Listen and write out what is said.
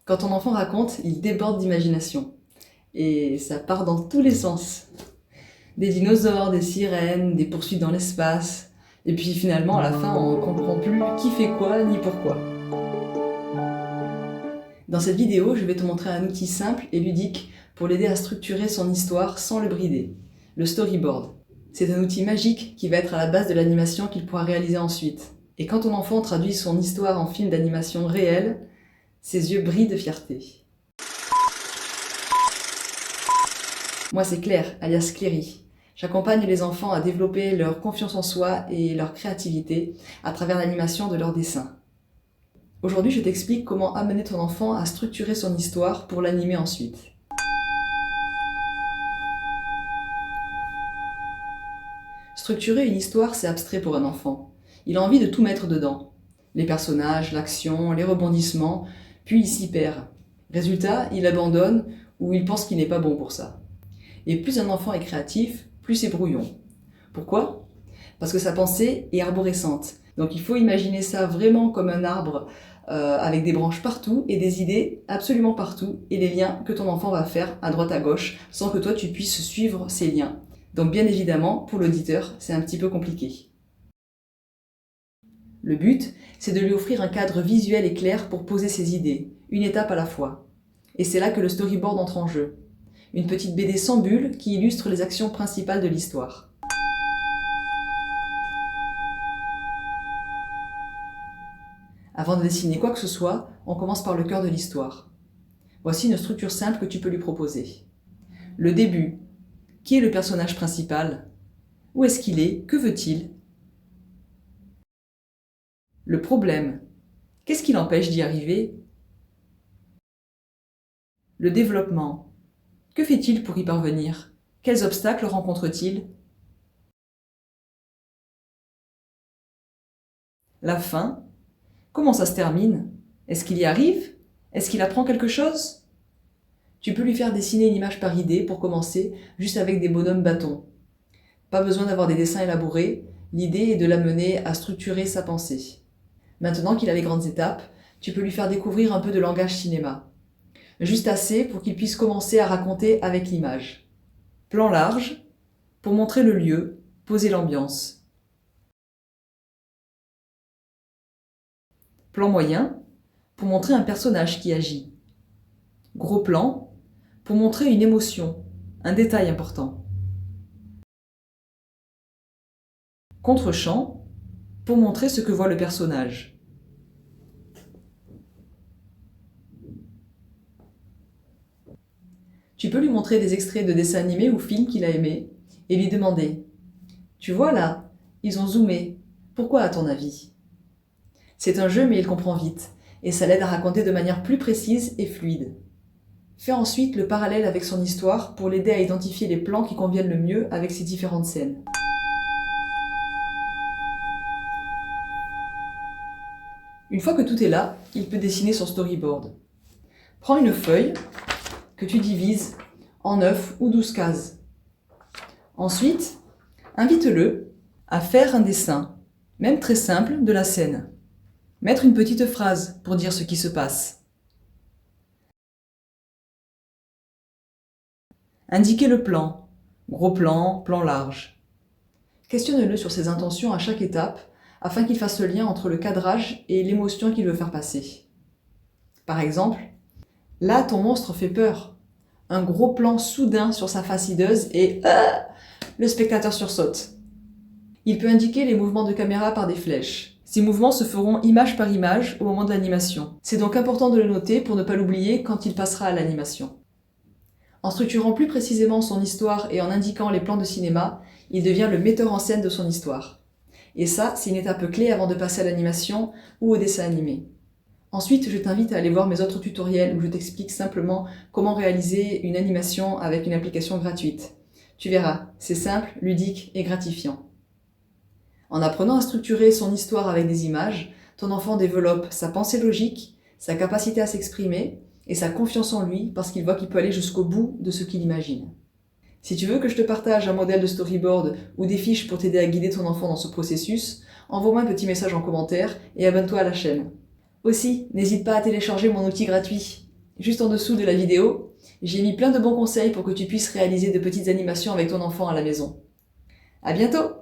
Quand ton enfant raconte, il déborde d'imagination. Et ça part dans tous les sens. Des dinosaures, des sirènes, des poursuites dans l'espace. Et puis finalement, à la fin, on ne comprend plus qui fait quoi ni pourquoi. Dans cette vidéo, je vais te montrer un outil simple et ludique pour l'aider à structurer son histoire sans le brider. Le storyboard. C'est un outil magique qui va être à la base de l'animation qu'il pourra réaliser ensuite. Et quand ton enfant traduit son histoire en film d'animation réel, ses yeux brillent de fierté. Moi, c'est Claire, alias Cléry. J'accompagne les enfants à développer leur confiance en soi et leur créativité à travers l'animation de leurs dessins. Aujourd'hui, je t'explique comment amener ton enfant à structurer son histoire pour l'animer ensuite. Structurer une histoire, c'est abstrait pour un enfant. Il a envie de tout mettre dedans. Les personnages, l'action, les rebondissements, puis il s'y perd. Résultat, il abandonne ou il pense qu'il n'est pas bon pour ça. Et plus un enfant est créatif, plus c'est brouillon. Pourquoi ? Parce que sa pensée est arborescente. Donc il faut imaginer ça vraiment comme un arbre avec des branches partout et des idées absolument partout et les liens que ton enfant va faire à droite à gauche sans que toi tu puisses suivre ces liens. Donc bien évidemment, pour l'auditeur, c'est un petit peu compliqué. Le but, c'est de lui offrir un cadre visuel et clair pour poser ses idées, une étape à la fois. Et c'est là que le storyboard entre en jeu. Une petite BD sans bulles qui illustre les actions principales de l'histoire. Avant de dessiner quoi que ce soit, on commence par le cœur de l'histoire. Voici une structure simple que tu peux lui proposer. Le début. Qui est le personnage principal ? Où est-ce qu'il est ? Que veut-il ? Le problème. Qu'est-ce qui l'empêche d'y arriver ? Le développement. Que fait-il pour y parvenir ? Quels obstacles rencontre-t-il ? La fin. Comment ça se termine ? Est-ce qu'il y arrive ? Est-ce qu'il apprend quelque chose ? Tu peux lui faire dessiner une image par idée pour commencer, juste avec des bonhommes bâtons. Pas besoin d'avoir des dessins élaborés, l'idée est de l'amener à structurer sa pensée. Maintenant qu'il a les grandes étapes, tu peux lui faire découvrir un peu de langage cinéma. Juste assez pour qu'il puisse commencer à raconter avec l'image. Plan large, pour montrer le lieu, poser l'ambiance. Plan moyen, pour montrer un personnage qui agit. Gros plan, pour montrer une émotion, un détail important. Contre-champ, pour montrer ce que voit le personnage. Tu peux lui montrer des extraits de dessins animés ou films qu'il a aimés et lui demander « Tu vois là, ils ont zoomé. Pourquoi à ton avis ?» C'est un jeu mais il comprend vite et ça l'aide à raconter de manière plus précise et fluide. Fais ensuite le parallèle avec son histoire pour l'aider à identifier les plans qui conviennent le mieux avec ses différentes scènes. Une fois que tout est là, il peut dessiner son storyboard. Prends une feuille que tu divises en 9 ou 12 cases. Ensuite, invite-le à faire un dessin, même très simple, de la scène. Mettre une petite phrase pour dire ce qui se passe. Indiquer le plan, gros plan, plan large. Questionne-le sur ses intentions à chaque étape afin qu'il fasse le lien entre le cadrage et l'émotion qu'il veut faire passer. Par exemple, là ton monstre fait peur. Un gros plan soudain sur sa face hideuse et le spectateur sursaute. Il peut indiquer les mouvements de caméra par des flèches. Ces mouvements se feront image par image au moment de l'animation. C'est donc important de le noter pour ne pas l'oublier quand il passera à l'animation. En structurant plus précisément son histoire et en indiquant les plans de cinéma, il devient le metteur en scène de son histoire. Et ça, c'est une étape clé avant de passer à l'animation ou au dessin animé. Ensuite, je t'invite à aller voir mes autres tutoriels où je t'explique simplement comment réaliser une animation avec une application gratuite. Tu verras, c'est simple, ludique et gratifiant. En apprenant à structurer son histoire avec des images, ton enfant développe sa pensée logique, sa capacité à s'exprimer et sa confiance en lui parce qu'il voit qu'il peut aller jusqu'au bout de ce qu'il imagine. Si tu veux que je te partage un modèle de storyboard ou des fiches pour t'aider à guider ton enfant dans ce processus, envoie-moi un petit message en commentaire et abonne-toi à la chaîne. Aussi, n'hésite pas à télécharger mon outil gratuit. juste en dessous de la vidéo, j'ai mis plein de bons conseils pour que tu puisses réaliser de petites animations avec ton enfant à la maison. À bientôt!